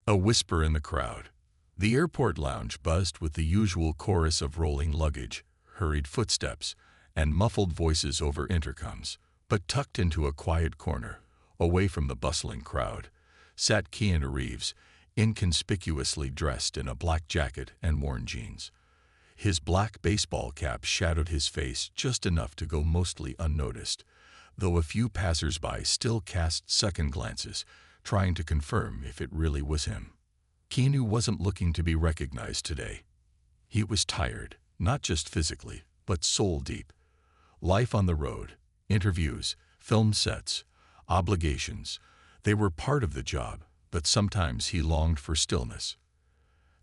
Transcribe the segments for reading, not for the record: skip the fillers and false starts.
A whisper in the crowd. The airport lounge buzzed with the usual chorus of rolling luggage, hurried footsteps, and muffled voices over intercoms. But tucked into a quiet corner, away from the bustling crowd, sat Keanu Reeves, inconspicuously dressed in a black jacket and worn jeans. His black baseball cap shadowed his face just enough to go mostly unnoticed, though a few passers-by still cast second glances, trying to confirm if it really was him. Keanu wasn't looking to be recognized today. He was tired, not just physically, but soul-deep. Life on the road, interviews, film sets, obligations, they were part of the job, but sometimes he longed for stillness.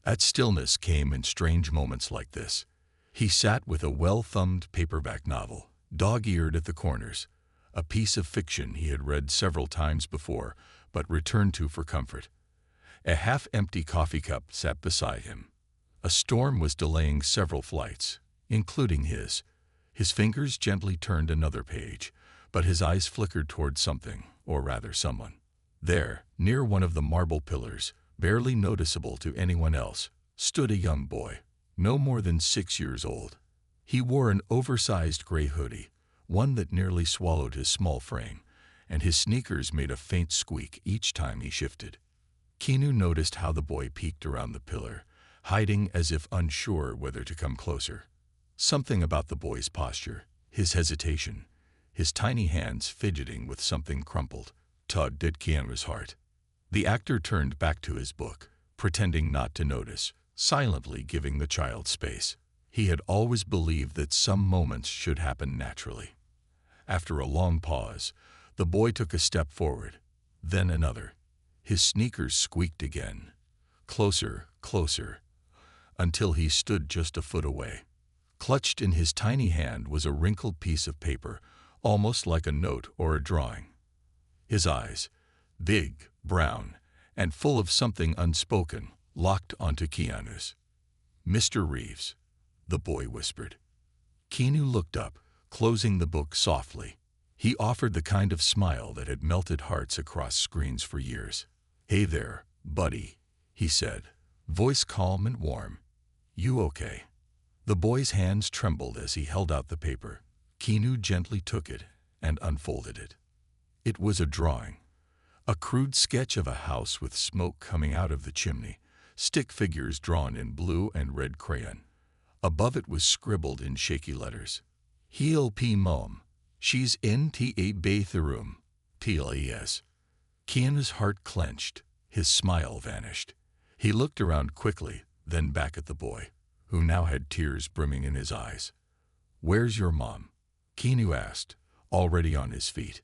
That stillness came in strange moments like this. He sat with a well-thumbed paperback novel, dog-eared at the corners, a piece of fiction he had read several times before, but returned to for comfort. A half-empty coffee cup sat beside him. A storm was delaying several flights, including his. His fingers gently turned another page, but his eyes flickered toward something, or rather someone. There, near one of the marble pillars, barely noticeable to anyone else, stood a young boy, no more than 6 years old. He wore an oversized gray hoodie, one that nearly swallowed his small frame, and his sneakers made a faint squeak each time he shifted. Keanu noticed how the boy peeked around the pillar, hiding as if unsure whether to come closer. Something about the boy's posture, his hesitation, his tiny hands fidgeting with something crumpled, tugged at Keanu's heart. The actor turned back to his book, pretending not to notice, silently giving the child space. He had always believed that some moments should happen naturally. After a long pause, the boy took a step forward, then another. His sneakers squeaked again, closer, closer, until he stood just a foot away. Clutched in his tiny hand was a wrinkled piece of paper, almost like a note or a drawing. His eyes, big, brown, and full of something unspoken, locked onto Keanu's. "Mr. Reeves," the boy whispered. Keanu looked up, closing the book softly. He offered the kind of smile that had melted hearts across screens for years. "Hey there, buddy," he said, voice calm and warm. "You okay?" The boy's hands trembled as he held out the paper. Keanu gently took it and unfolded it. It was a drawing. A crude sketch of a house with smoke coming out of the chimney, stick figures drawn in blue and red crayon. Above it was scribbled in shaky letters. "He'll P mom. She's in ta bathroom. TLES." Keanu's heart clenched. His smile vanished. He looked around quickly, then back at the boy, who now had tears brimming in his eyes. "Where's your mom?" Keanu asked, already on his feet.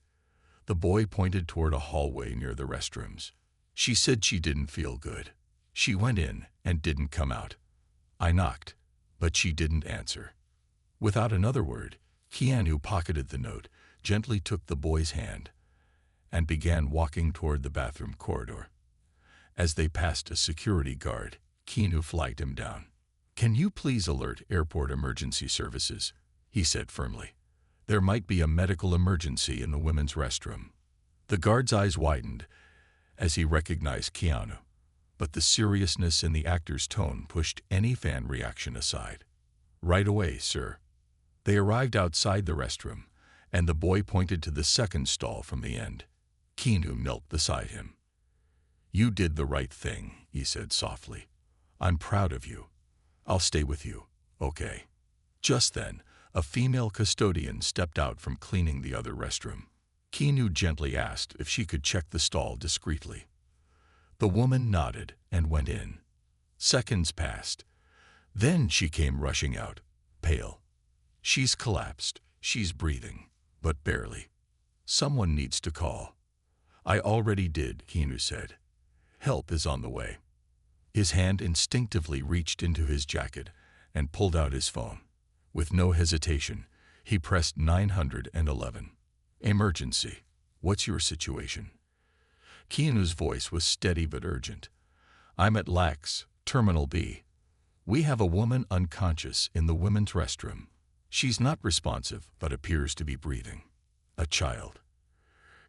The boy pointed toward a hallway near the restrooms. "She said she didn't feel good. She went in and didn't come out. I knocked, but she didn't answer." Without another word, Keanu pocketed the note, gently took the boy's hand, and began walking toward the bathroom corridor. As they passed a security guard, Keanu flagged him down. "Can you please alert airport emergency services?" he said firmly. "There might be a medical emergency in the women's restroom." The guard's eyes widened as he recognized Keanu, but the seriousness in the actor's tone pushed any fan reaction aside. "Right away, sir." They arrived outside the restroom, and the boy pointed to the second stall from the end. Keanu knelt beside him. "You did the right thing," he said softly. "I'm proud of you. I'll stay with you, okay?" Just then, a female custodian stepped out from cleaning the other restroom. Keanu gently asked if she could check the stall discreetly. The woman nodded and went in. Seconds passed. Then she came rushing out, pale. "She's collapsed. She's breathing, but barely. Someone needs to call." "I already did," Keanu said. "Help is on the way." His hand instinctively reached into his jacket and pulled out his phone. With no hesitation, he pressed 911. "Emergency. What's your situation?" Keanu's voice was steady but urgent. "I'm at LAX, Terminal B. We have a woman unconscious in the women's restroom. She's not responsive but appears to be breathing. A child.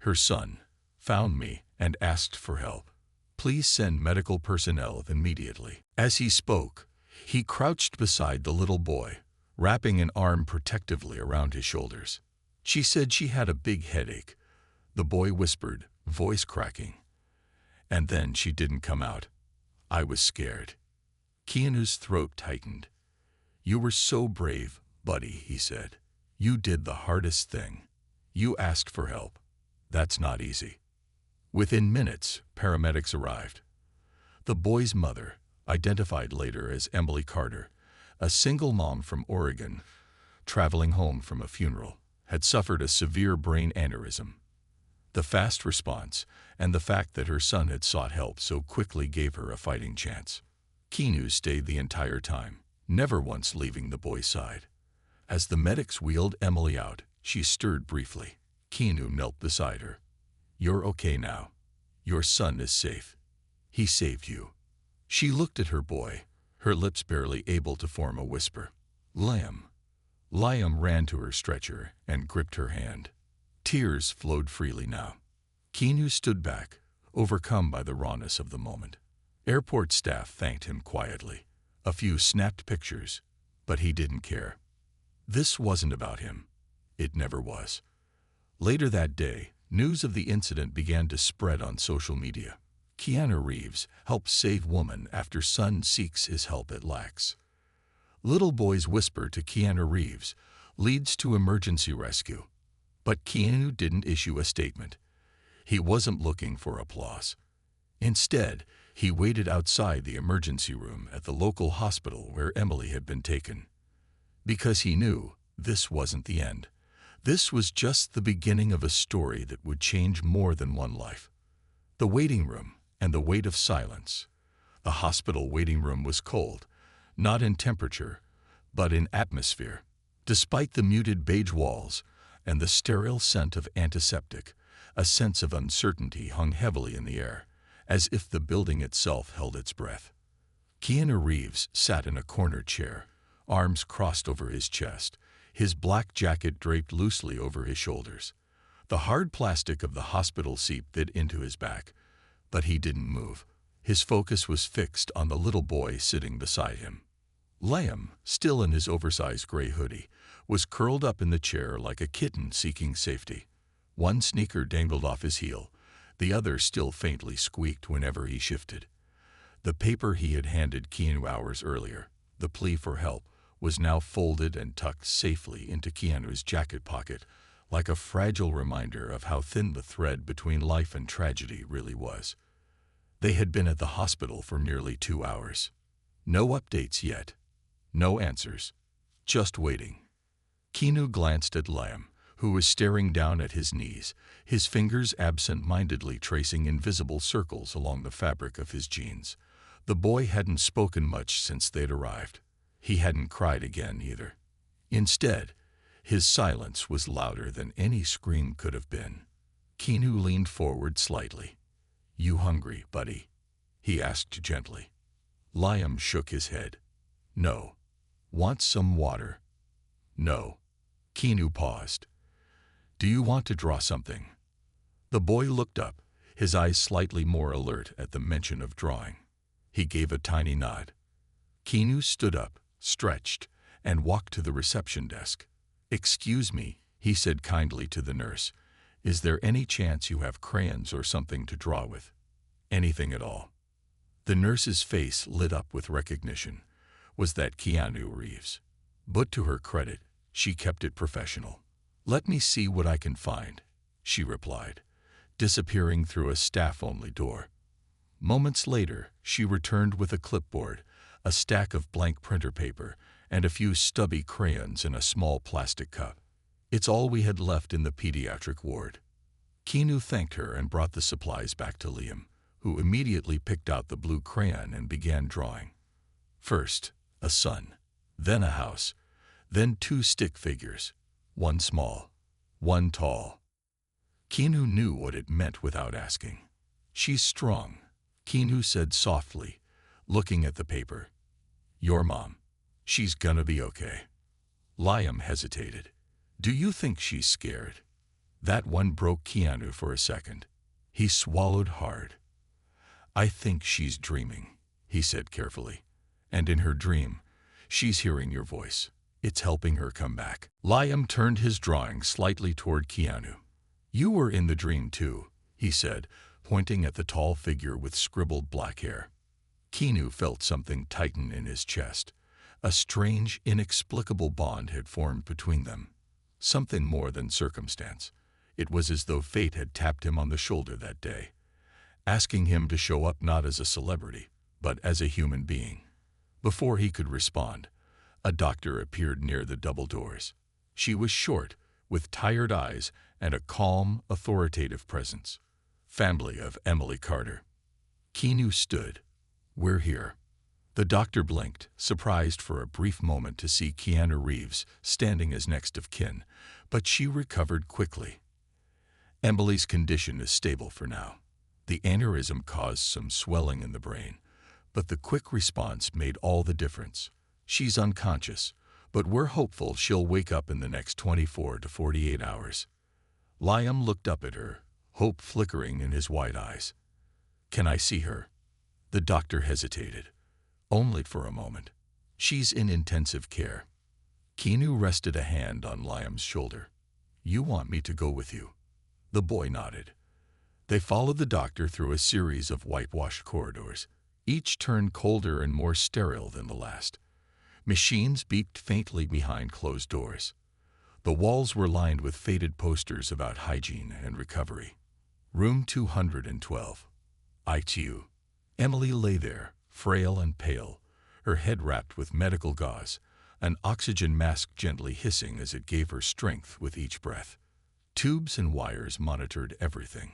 Her son found me and asked for help. Please send medical personnel immediately. As he spoke, he crouched beside the little boy, wrapping an arm protectively around his shoulders. She said she had a big headache, the boy whispered, voice cracking. And then she didn't come out. I was scared. Keanu's throat tightened. You were so brave, buddy, he said. You did the hardest thing. You asked for help. That's not easy. Within minutes, paramedics arrived. The boy's mother, identified later as Emily Carter, a single mom from Oregon, traveling home from a funeral, had suffered a severe brain aneurysm. The fast response and the fact that her son had sought help so quickly gave her a fighting chance. Keanu stayed the entire time, never once leaving the boy's side. As the medics wheeled Emily out, she stirred briefly. Keanu knelt beside her. You're okay now. Your son is safe. He saved you. She looked at her boy, her lips barely able to form a whisper. Liam. Liam ran to her stretcher and gripped her hand. Tears flowed freely now. Keanu stood back, overcome by the rawness of the moment. Airport staff thanked him quietly. A few snapped pictures, but he didn't care. This wasn't about him. It never was. Later that day, news of the incident began to spread on social media. Keanu Reeves helps save woman after son seeks his help at lax. Little boys whisper to Keanu Reeves, leads to emergency rescue. But Keanu didn't issue a statement. He wasn't looking for applause. Instead, he waited outside the emergency room at the local hospital where Emily had been taken. Because he knew this wasn't the end. This was just the beginning of a story that would change more than one life. The waiting room and the weight of silence. The hospital waiting room was cold, not in temperature, but in atmosphere. Despite the muted beige walls and the sterile scent of antiseptic, a sense of uncertainty hung heavily in the air, as if the building itself held its breath. Keanu Reeves sat in a corner chair, arms crossed over his chest, his black jacket draped loosely over his shoulders. The hard plastic of the hospital seat bit into his back, but he didn't move. His focus was fixed on the little boy sitting beside him. Liam, still in his oversized gray hoodie, was curled up in the chair like a kitten seeking safety. One sneaker dangled off his heel, the other still faintly squeaked whenever he shifted. The paper he had handed Keanu hours earlier, the plea for help, was now folded and tucked safely into Keanu's jacket pocket, like a fragile reminder of how thin the thread between life and tragedy really was. They had been at the hospital for nearly 2 hours. No updates yet. No answers. Just waiting. Keanu glanced at Liam, who was staring down at his knees, his fingers absent-mindedly tracing invisible circles along the fabric of his jeans. The boy hadn't spoken much since they'd arrived. He hadn't cried again either. Instead, his silence was louder than any scream could have been. Keanu leaned forward slightly. You hungry, buddy? He asked gently. Liam shook his head. No. Want some water? No. Keanu paused. Do you want to draw something? The boy looked up, his eyes slightly more alert at the mention of drawing. He gave a tiny nod. Keanu stood up, stretched, and walked to the reception desk. Excuse me, he said kindly to the nurse. Is there any chance you have crayons or something to draw with? Anything at all. The nurse's face lit up with recognition. Was that Keanu Reeves? But to her credit, she kept it professional. Let me see what I can find, she replied, disappearing through a staff-only door. Moments later, she returned with a clipboard, a stack of blank printer paper, and a few stubby crayons in a small plastic cup. It's all we had left in the pediatric ward. Keanu thanked her and brought the supplies back to Liam, who immediately picked out the blue crayon and began drawing. First, a sun, then a house, then 2 stick figures, one small, one tall. Keanu knew what it meant without asking. She's strong, Keanu said softly, looking at the paper. Your mom. She's gonna be okay. Liam hesitated. Do you think she's scared? That one broke Keanu for a second. He swallowed hard. I think she's dreaming, he said carefully. And in her dream, she's hearing your voice. It's helping her come back. Liam turned his drawing slightly toward Keanu. You were in the dream too, he said, pointing at the tall figure with scribbled black hair. Keanu felt something tighten in his chest. A strange, inexplicable bond had formed between them. Something more than circumstance. It was as though fate had tapped him on the shoulder that day, asking him to show up not as a celebrity, but as a human being. Before he could respond, a doctor appeared near the double doors. She was short, with tired eyes and a calm, authoritative presence. Family of Emily Carter. Keanu stood. We're here. The doctor blinked, surprised for a brief moment to see Keanu Reeves standing as next of kin, but she recovered quickly. Emily's condition is stable for now. The aneurysm caused some swelling in the brain, but the quick response made all the difference. She's unconscious, but we're hopeful she'll wake up in the next 24 to 48 hours. Liam looked up at her, hope flickering in his wide eyes. Can I see her? The doctor hesitated. Only for a moment. She's in intensive care. Keanu rested a hand on Liam's shoulder. You want me to go with you? The boy nodded. They followed the doctor through a series of whitewashed corridors. Each turned colder and more sterile than the last. Machines beeped faintly behind closed doors. The walls were lined with faded posters about hygiene and recovery. Room 212. ITU. Emily lay there, frail and pale, her head wrapped with medical gauze, an oxygen mask gently hissing as it gave her strength with each breath. Tubes and wires monitored everything.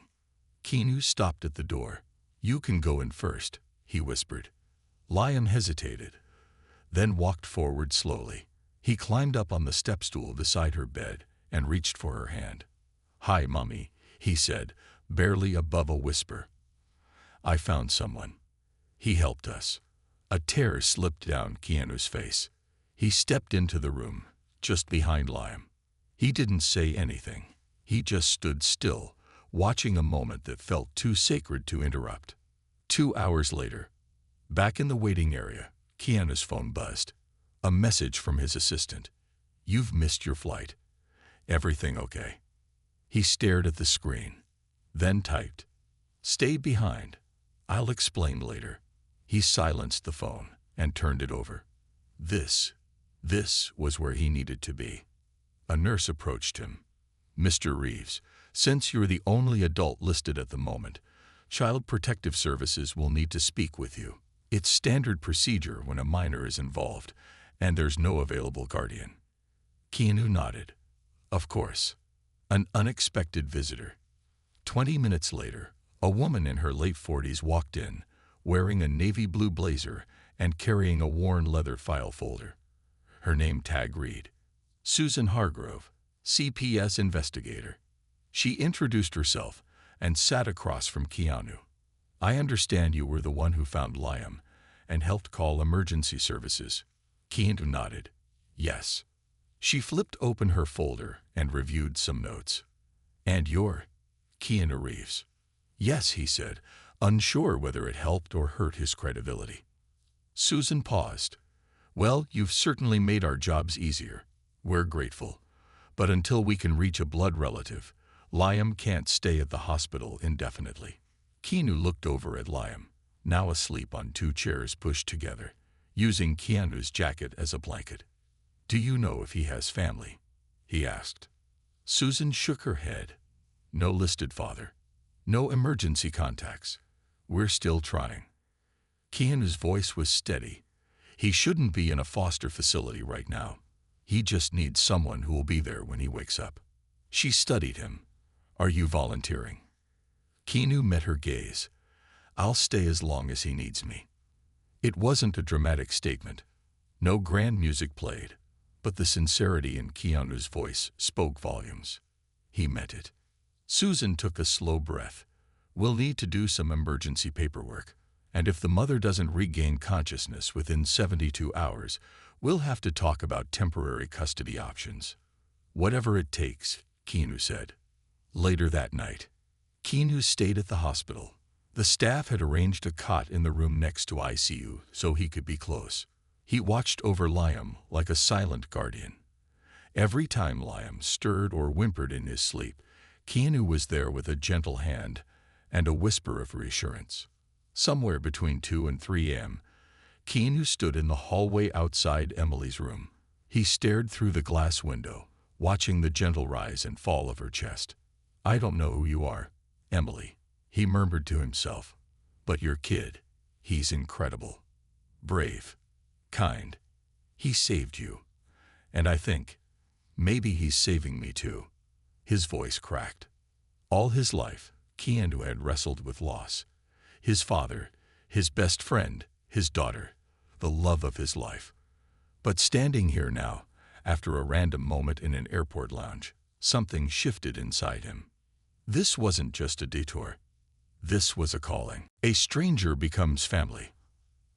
Keanu stopped at the door. You can go in first, he whispered. Liam hesitated, then walked forward slowly. He climbed up on the step stool beside her bed and reached for her hand. Hi, Mummy, he said, barely above a whisper. I found someone. He helped us. A tear slipped down Keanu's face. He stepped into the room, just behind Liam. He didn't say anything. He just stood still, watching a moment that felt too sacred to interrupt. 2 hours later, back in the waiting area, Keanu's phone buzzed. A message from his assistant. You've missed your flight. Everything okay? He stared at the screen, then typed, Stay behind. I'll explain later. He silenced the phone and turned it over. This was where he needed to be. A nurse approached him. Mr. Reeves, since you're the only adult listed at the moment, Child Protective Services will need to speak with you. It's standard procedure when a minor is involved, and there's no available guardian. Keanu nodded. Of course. An unexpected visitor. 20 minutes later, a woman in her late 40s walked in, wearing a navy blue blazer and carrying a worn leather file folder. Her name tag read, Susan Hargrove, CPS investigator. She introduced herself and sat across from Keanu. I understand you were the one who found Liam and helped call emergency services. Keanu nodded. Yes. She flipped open her folder and reviewed some notes. And you're Keanu Reeves. Yes, he said, unsure whether it helped or hurt his credibility. Susan paused. Well, you've certainly made our jobs easier. We're grateful. But until we can reach a blood relative, Liam can't stay at the hospital indefinitely. Keanu looked over at Liam, now asleep on 2 chairs pushed together, using Keanu's jacket as a blanket. Do you know if he has family? He asked. Susan shook her head. No listed father. No emergency contacts. We're still trying. Keanu's voice was steady. He shouldn't be in a foster facility right now. He just needs someone who will be there when he wakes up. She studied him. Are you volunteering? Keanu met her gaze. I'll stay as long as he needs me. It wasn't a dramatic statement. No grand music played, but the sincerity in Keanu's voice spoke volumes. He meant it. Susan took a slow breath. We'll need to do some emergency paperwork, and if the mother doesn't regain consciousness within 72 hours, we'll have to talk about temporary custody options. Whatever it takes, Keanu said. Later that night, Keanu stayed at the hospital. The staff had arranged a cot in the room next to ICU so he could be close. He watched over Liam like a silent guardian. Every time Liam stirred or whimpered in his sleep, Keanu was there with a gentle hand and a whisper of reassurance. Somewhere between 2 and 3 a.m., Keanu stood in the hallway outside Emily's room. He stared through the glass window, watching the gentle rise and fall of her chest. "I don't know who you are, Emily," he murmured to himself, "but your kid, he's incredible. Brave. Kind. He saved you. And I think, maybe he's saving me too." His voice cracked. All his life, Keanu had wrestled with loss. His father, his best friend, his daughter, the love of his life. But standing here now, after a random moment in an airport lounge, something shifted inside him. This wasn't just a detour. This was a calling. A stranger becomes family.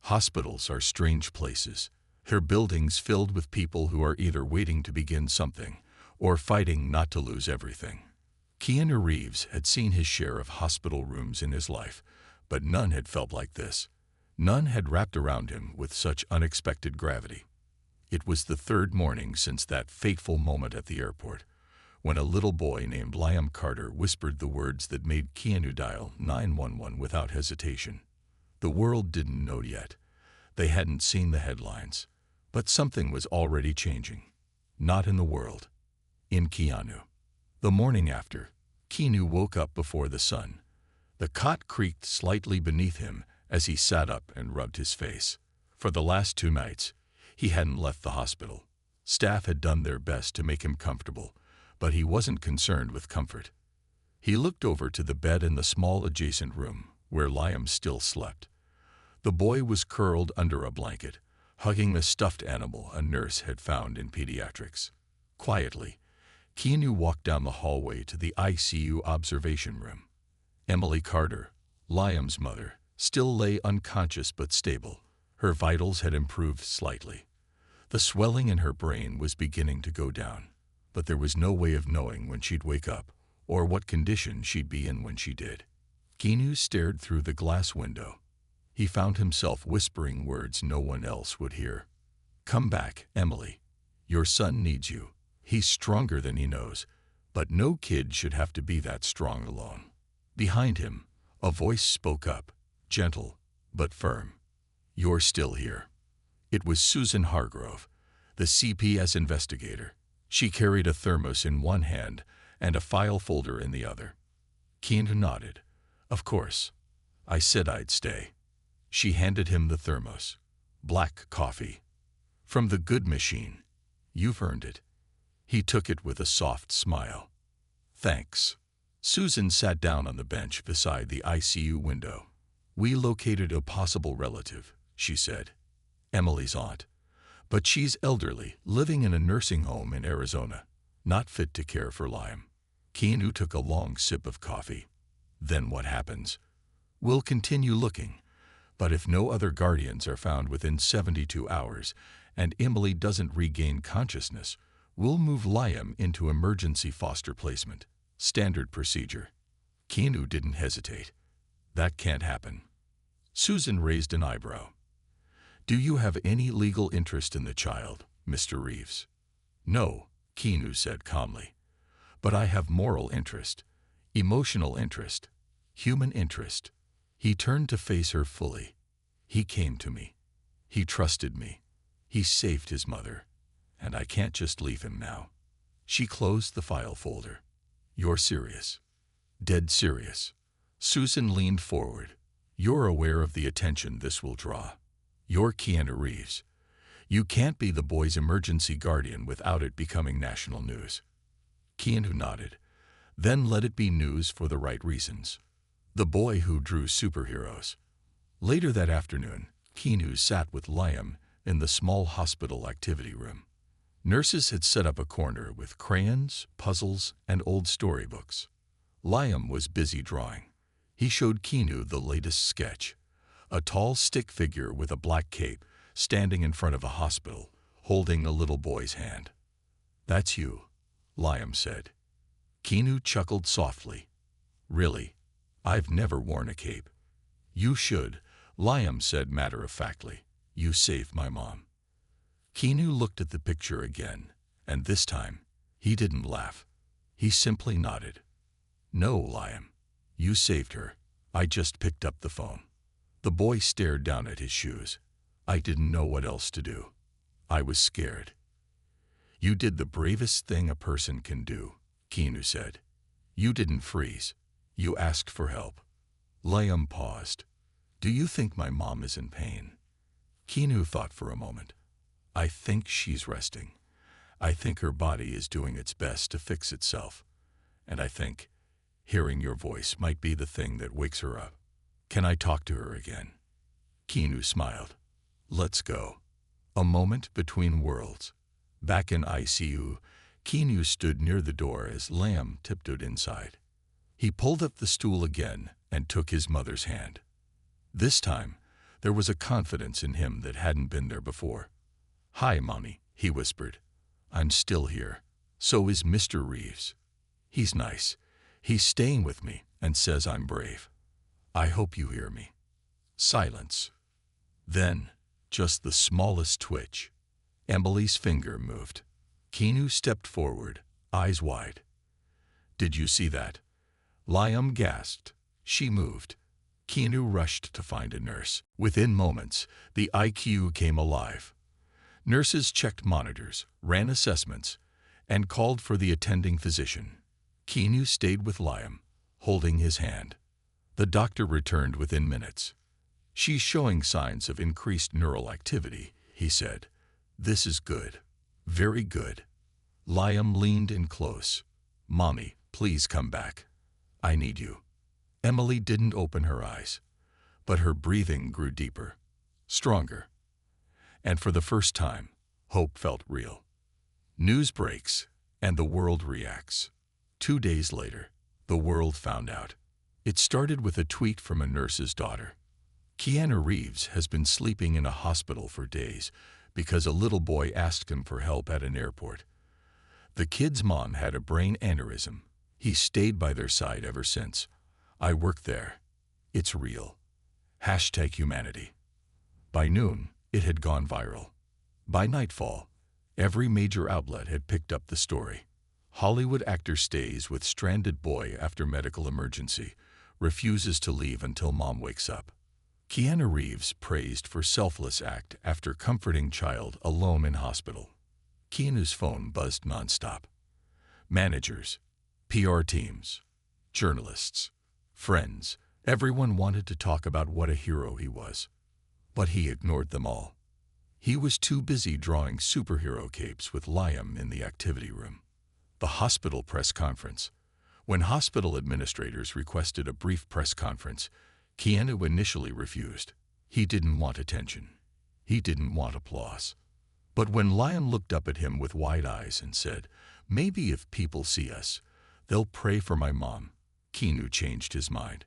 Hospitals are strange places. They're buildings filled with people who are either waiting to begin something or fighting not to lose everything. Keanu Reeves had seen his share of hospital rooms in his life, but none had felt like this. None had wrapped around him with such unexpected gravity. It was the third morning since that fateful moment at the airport, when a little boy named Liam Carter whispered the words that made Keanu dial 911 without hesitation. The world didn't know yet. They hadn't seen the headlines. But something was already changing. Not in the world. In Keanu. The morning after, Keanu woke up before the sun. The cot creaked slightly beneath him as he sat up and rubbed his face. For the last 2 nights, he hadn't left the hospital. Staff had done their best to make him comfortable, but he wasn't concerned with comfort. He looked over to the bed in the small adjacent room, where Liam still slept. The boy was curled under a blanket, hugging the stuffed animal a nurse had found in pediatrics. Quietly, Keanu walked down the hallway to the ICU observation room. Emily Carter, Liam's mother, still lay unconscious but stable. Her vitals had improved slightly. The swelling in her brain was beginning to go down, but there was no way of knowing when she'd wake up or what condition she'd be in when she did. Keanu stared through the glass window. He found himself whispering words no one else would hear. "Come back, Emily. Your son needs you. He's stronger than he knows, but no kid should have to be that strong alone." Behind him, a voice spoke up, gentle but firm. "You're still here." It was Susan Hargrove, the CPS investigator. She carried a thermos in one hand and a file folder in the other. Keanu nodded. "Of course. I said I'd stay." She handed him the thermos. "Black coffee. From the good machine. You've earned it." He took it with a soft smile. "Thanks." Susan sat down on the bench beside the ICU window. "We located a possible relative," she said. "Emily's aunt. But she's elderly, living in a nursing home in Arizona, not fit to care for Liam." Keanu took a long sip of coffee. "Then what happens?" "We'll continue looking. But if no other guardians are found within 72 hours and Emily doesn't regain consciousness, we'll move Liam into emergency foster placement. Standard procedure." Keanu didn't hesitate. "That can't happen." Susan raised an eyebrow. "Do you have any legal interest in the child, Mr. Reeves?" "No," Keanu said calmly. "But I have moral interest, emotional interest, human interest." He turned to face her fully. "He came to me. He trusted me. He saved his mother. And I can't just leave him now." She closed the file folder. "You're serious?" "Dead serious." Susan leaned forward. "You're aware of the attention this will draw. You're Keanu Reeves. You can't be the boy's emergency guardian without it becoming national news." Keanu nodded. "Then let it be news for the right reasons. The boy who drew superheroes." Later that afternoon, Keanu sat with Liam in the small hospital activity room. Nurses had set up a corner with crayons, puzzles, and old storybooks. Liam was busy drawing. He showed Keanu the latest sketch, a tall stick figure with a black cape standing in front of a hospital, holding a little boy's hand. "That's you," Liam said. Keanu chuckled softly. "Really? I've never worn a cape." You should, Liam said matter-of-factly. You saved my mom. Keanu looked at the picture again, and this time, he didn't laugh. He simply nodded. No, Liam. You saved her. I just picked up the phone. The boy stared down at his shoes. I didn't know what else to do. I was scared. You did the bravest thing a person can do, Keanu said. You didn't freeze. You asked for help. Liam paused. Do you think my mom is in pain? Keanu thought for a moment. I think she's resting. I think her body is doing its best to fix itself. And I think hearing your voice might be the thing that wakes her up. Can I talk to her again? Keanu smiled. Let's go. A moment between worlds. Back in ICU, Keanu stood near the door as Liam tiptoed inside. He pulled up the stool again and took his mother's hand. This time, there was a confidence in him that hadn't been there before. Hi, Mommy, he whispered. I'm still here. So is Mr. Reeves. He's nice. He's staying with me and says I'm brave. I hope you hear me. Silence. Then, just the smallest twitch. Emily's finger moved. Keanu stepped forward, eyes wide. Did you see that? Liam gasped. She moved. Keanu rushed to find a nurse. Within moments, the ICU came alive. Nurses checked monitors, ran assessments, and called for the attending physician. Keanu stayed with Liam, holding his hand. The doctor returned within minutes. She's showing signs of increased neural activity, he said. This is good. Very good. Liam leaned in close. Mommy, please come back. I need you. Emily didn't open her eyes, but her breathing grew deeper, stronger. And for the first time, hope felt real. News breaks, and the world reacts. 2 days later, the world found out. It started with a tweet from a nurse's daughter. Keanu Reeves has been sleeping in a hospital for days because a little boy asked him for help at an airport. The kid's mom had a brain aneurysm. He stayed by their side ever since. I work there. It's real. #humanity. By noon, it had gone viral. By nightfall, every major outlet had picked up the story. Hollywood actor stays with stranded boy after medical emergency, refuses to leave until mom wakes up. Keanu Reeves praised for selfless act after comforting child alone in hospital. Keanu's phone buzzed nonstop. Managers, PR teams, journalists, friends, everyone wanted to talk about what a hero he was. But he ignored them all. He was too busy drawing superhero capes with Liam in the activity room. The hospital press conference. When hospital administrators requested a brief press conference, Keanu initially refused. He didn't want attention. He didn't want applause. But when Liam looked up at him with wide eyes and said, maybe if people see us, they'll pray for my mom, Keanu changed his mind.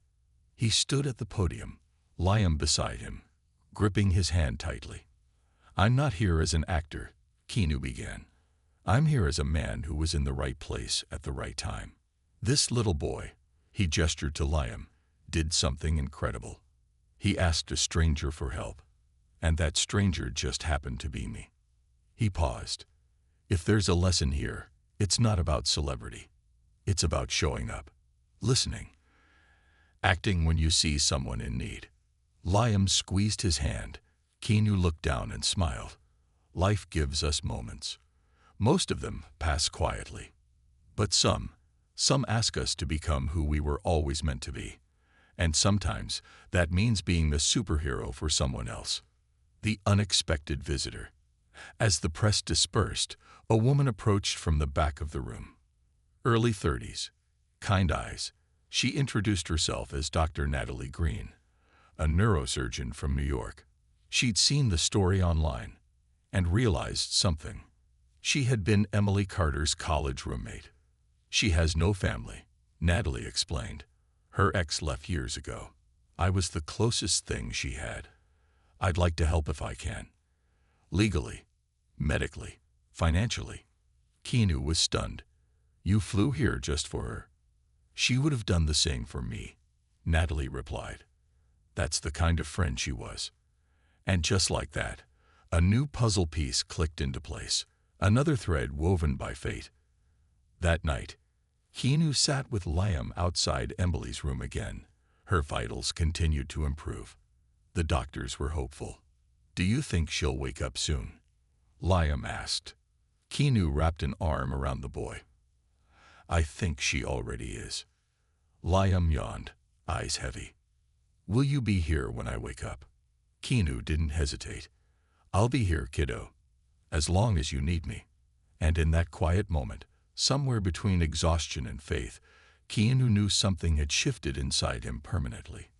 He stood at the podium, Liam beside him, gripping his hand tightly. I'm not here as an actor, Keanu began. I'm here as a man who was in the right place at the right time. This little boy, he gestured to Liam, did something incredible. He asked a stranger for help, and that stranger just happened to be me. He paused. If there's a lesson here, it's not about celebrity. It's about showing up, listening, acting when you see someone in need. Liam squeezed his hand. Keanu looked down and smiled. Life gives us moments. Most of them pass quietly. But some ask us to become who we were always meant to be. And sometimes that means being the superhero for someone else. The unexpected visitor. As the press dispersed, a woman approached from the back of the room. Early 30s, kind eyes. She introduced herself as Dr. Natalie Green, a neurosurgeon from New York. She'd seen the story online and realized something. She had been Emily Carter's college roommate. She has no family, Natalie explained. Her ex left years ago. I was the closest thing she had. I'd like to help if I can. Legally, medically, financially. Keanu was stunned. You flew here just for her. She would have done the same for me, Natalie replied. That's the kind of friend she was. And just like that, a new puzzle piece clicked into place, another thread woven by fate. That night, Keanu sat with Liam outside Emily's room again. Her vitals continued to improve. The doctors were hopeful. "Do you think she'll wake up soon?" Liam asked. Keanu wrapped an arm around the boy. "I think she already is." Liam yawned, eyes heavy. "Will you be here when I wake up?" Keanu didn't hesitate. "I'll be here, kiddo, as long as you need me." And in that quiet moment, somewhere between exhaustion and faith, Keanu knew something had shifted inside him permanently.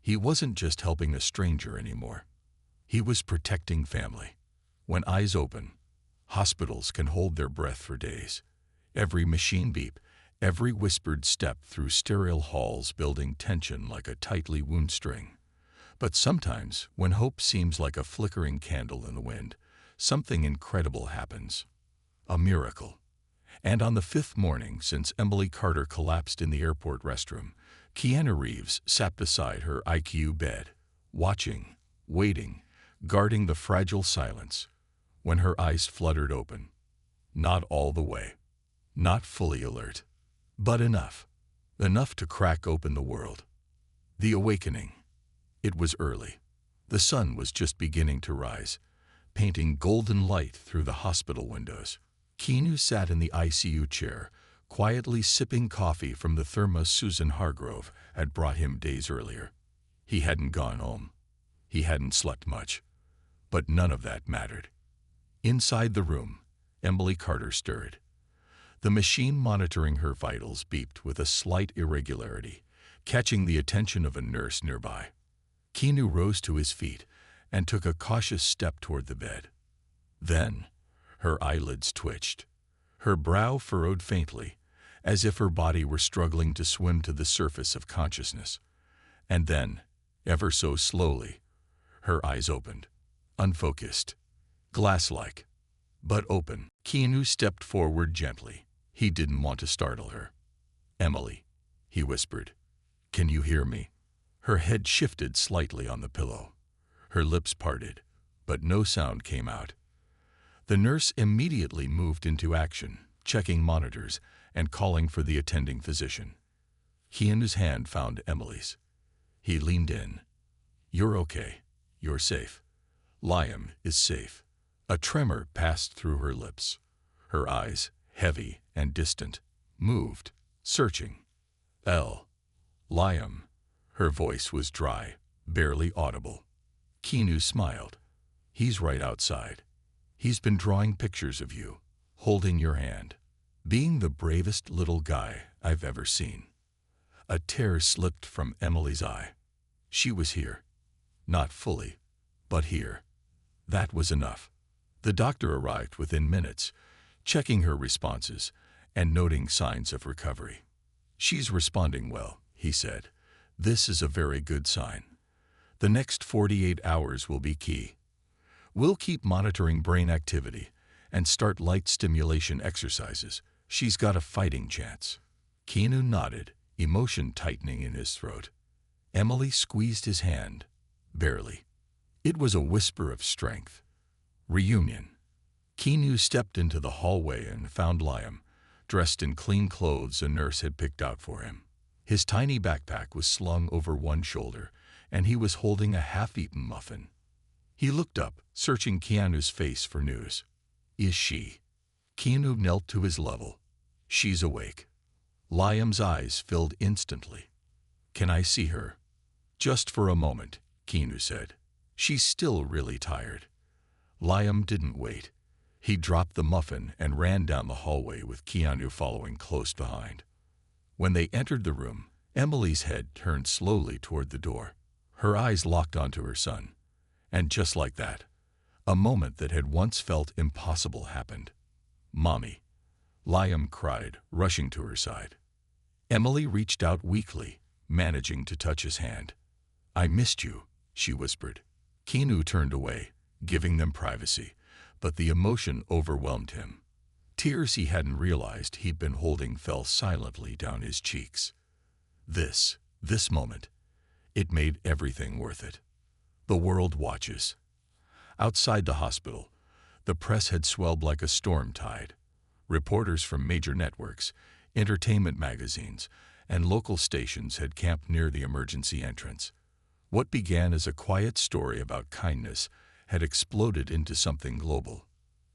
He wasn't just helping a stranger anymore. He was protecting family. When eyes open, hospitals can hold their breath for days. Every machine beep, every whispered step through sterile halls building tension like a tightly wound string. But sometimes, when hope seems like a flickering candle in the wind, something incredible happens. A miracle. And on the 5th morning since Emily Carter collapsed in the airport restroom, Keanu Reeves sat beside her ICU bed, watching, waiting, guarding the fragile silence, when her eyes fluttered open. Not all the way. Not fully alert. But enough. Enough to crack open the world. The awakening. It was early. The sun was just beginning to rise, painting golden light through the hospital windows. Keanu sat in the ICU chair, quietly sipping coffee from the thermos Susan Hargrove had brought him days earlier. He hadn't gone home. He hadn't slept much. But none of that mattered. Inside the room, Emily Carter stirred. The machine monitoring her vitals beeped with a slight irregularity, catching the attention of a nurse nearby. Keanu rose to his feet and took a cautious step toward the bed. Then, her eyelids twitched. Her brow furrowed faintly, as if her body were struggling to swim to the surface of consciousness. And then, ever so slowly, her eyes opened, unfocused, glass-like, but open. Keanu stepped forward gently. He didn't want to startle her. "Emily," he whispered, "can you hear me?" Her head shifted slightly on the pillow. Her lips parted, but no sound came out. The nurse immediately moved into action, checking monitors and calling for the attending physician. Keanu's hand found Emily's. He leaned in. "You're okay. You're safe. Liam is safe." A tremor passed through her lips. Her eyes, heavy and distant, moved, searching. Liam." Her voice was dry, barely audible. Keanu smiled. "He's right outside. He's been drawing pictures of you, holding your hand, being the bravest little guy I've ever seen." A tear slipped from Emily's eye. She was here. Not fully, but here. That was enough. The doctor arrived within minutes, checking her responses and noting signs of recovery. "She's responding well," he said. "This is a very good sign. The next 48 hours will be key. We'll keep monitoring brain activity and start light stimulation exercises. She's got a fighting chance." Keanu nodded, emotion tightening in his throat. Emily squeezed his hand, barely. It was a whisper of strength. Reunion. Keanu stepped into the hallway and found Liam, dressed in clean clothes a nurse had picked out for him. His tiny backpack was slung over one shoulder, and he was holding a half-eaten muffin. He looked up, searching Keanu's face for news. "Is she?" Keanu knelt to his level. "She's awake." Liam's eyes filled instantly. "Can I see her?" "Just for a moment," Keanu said. "She's still really tired." Liam didn't wait. He dropped the muffin and ran down the hallway with Keanu following close behind. When they entered the room, Emily's head turned slowly toward the door. Her eyes locked onto her son. And just like that, a moment that had once felt impossible happened. "Mommy," Liam cried, rushing to her side. Emily reached out weakly, managing to touch his hand. "I missed you," she whispered. Keanu turned away, giving them privacy, but the emotion overwhelmed him. Tears he hadn't realized he'd been holding fell silently down his cheeks. This moment, It made everything worth it. The world watches. Outside the hospital, the press had swelled like a storm tide. Reporters from major networks, entertainment magazines, and local stations had camped near the emergency entrance. What began as a quiet story about kindness had exploded into something global.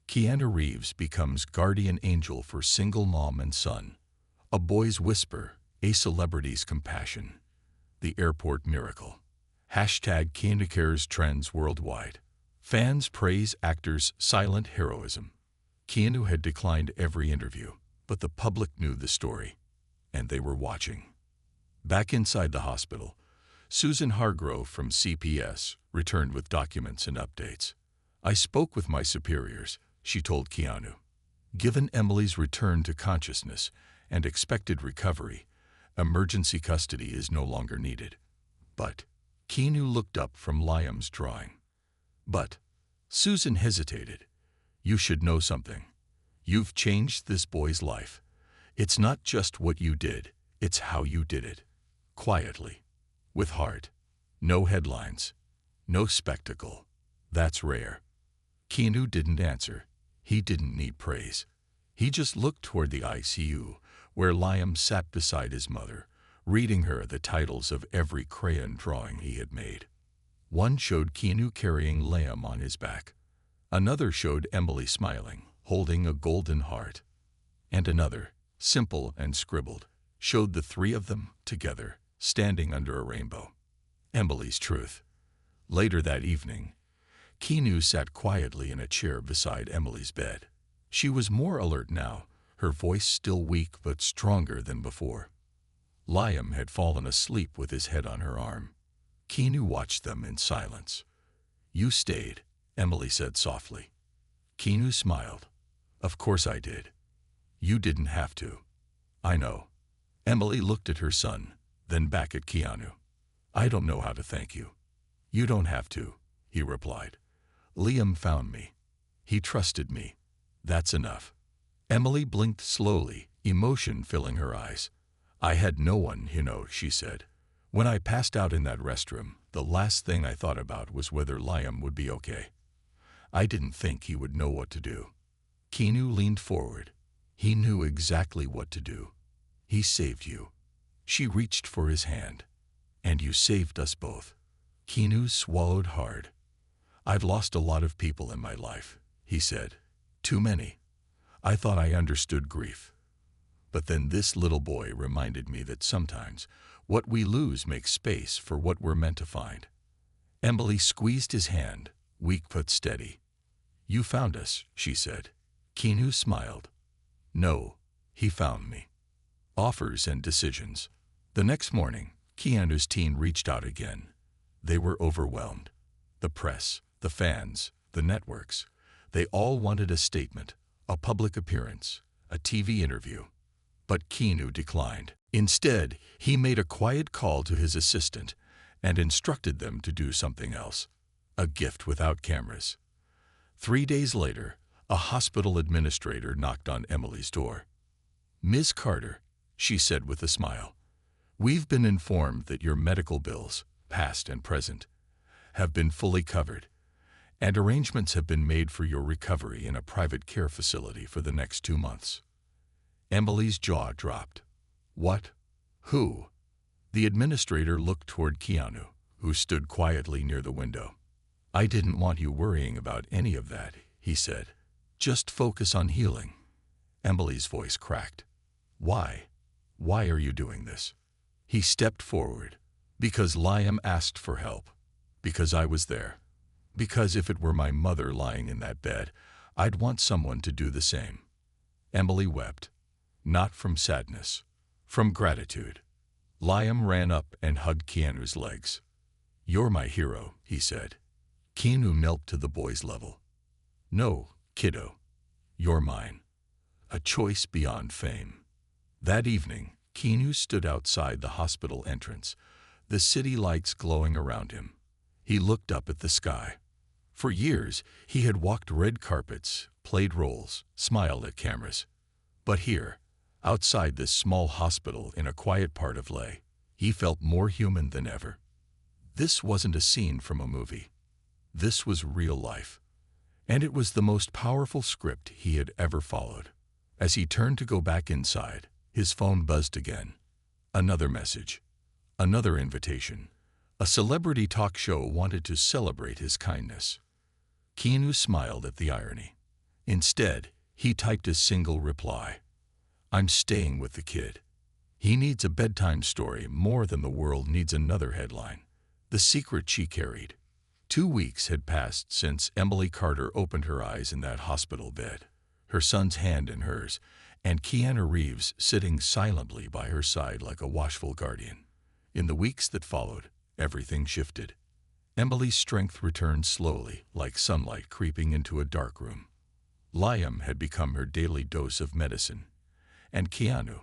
Keanu Reeves becomes guardian angel for single mom and son. A boy's whisper, a celebrity's compassion. The airport miracle. Hashtag Keanu Cares trends worldwide. Fans praise actors' silent heroism. Keanu had declined every interview, but the public knew the story, and they were watching. Back inside the hospital, Susan Hargrove from CPS returned with documents and updates. I spoke with my superiors, she told Keanu. Given Emily's return to consciousness and expected recovery, emergency custody is no longer needed. But Keanu looked up from Liam's drawing. But Susan hesitated. You should know something. You've changed this boy's life. It's not just what you did, it's how you did it. Quietly. With heart. No headlines. No spectacle. That's rare. Keanu didn't answer. He didn't need praise. He just looked toward the ICU, where Liam sat beside his mother, reading her the titles of every crayon drawing he had made. One showed Keanu carrying Liam on his back. Another showed Emily smiling, holding a golden heart. And another, simple and scribbled, showed the three of them together, standing under a rainbow. Emily's truth. Later that evening, Keanu sat quietly in a chair beside Emily's bed. She was more alert now, her voice still weak but stronger than before. Liam had fallen asleep with his head on her arm. Keanu watched them in silence. You stayed, Emily said softly. Keanu smiled. Of course I did. You didn't have to. I know. Emily looked at her son, then back at Keanu. I don't know how to thank you. You don't have to, he replied. Liam found me. He trusted me. That's enough. Emily blinked slowly, emotion filling her eyes. I had no one, she said. When I passed out in that restroom, the last thing I thought about was whether Liam would be okay. I didn't think he would know what to do. Keanu leaned forward. He knew exactly what to do. He saved you. She reached for his hand. And you saved us both. Keanu swallowed hard. I've lost a lot of people in my life, he said. Too many. I thought I understood grief. But then this little boy reminded me that sometimes what we lose makes space for what we're meant to find. Emily squeezed his hand, weak but steady. You found us, she said. Keanu smiled. No, he found me. Offers and decisions. The next morning, Keanu's team reached out again. They were overwhelmed. The press, the fans, the networks. They all wanted a statement, a public appearance, a TV interview. But Keanu declined. Instead, he made a quiet call to his assistant and instructed them to do something else. A gift without cameras. 3 days later, a hospital administrator knocked on Emily's door. Ms. Carter, she said with a smile, we've been informed that your medical bills, past and present, have been fully covered, and arrangements have been made for your recovery in a private care facility for the next 2 months. Emily's jaw dropped. What? Who? The administrator looked toward Keanu, who stood quietly near the window. I didn't want you worrying about any of that, he said. Just focus on healing. Emily's voice cracked. Why? Why are you doing this? He stepped forward. Because Liam asked for help. Because I was there. Because if it were my mother lying in that bed, I'd want someone to do the same. Emily wept. Not from sadness. From gratitude. Liam ran up and hugged Keanu's legs. You're my hero, he said. Keanu knelt to the boy's level. No, kiddo. You're mine. A choice beyond fame. That evening, Keanu stood outside the hospital entrance, the city lights glowing around him. He looked up at the sky. For years, he had walked red carpets, played roles, smiled at cameras. But here, outside this small hospital in a quiet part of LA, he felt more human than ever. This wasn't a scene from a movie. This was real life. And it was the most powerful script he had ever followed. As he turned to go back inside, his phone buzzed again. Another message. Another invitation. A celebrity talk show wanted to celebrate his kindness. Keanu smiled at the irony. Instead, he typed a single reply. I'm staying with the kid. He needs a bedtime story more than the world needs another headline. The secret she carried. 2 weeks had passed since Emily Carter opened her eyes in that hospital bed, her son's hand in hers, and Keanu Reeves sitting silently by her side like a watchful guardian. In the weeks that followed, everything shifted. Emily's strength returned slowly, like sunlight creeping into a dark room. Liam had become her daily dose of medicine. And Keanu,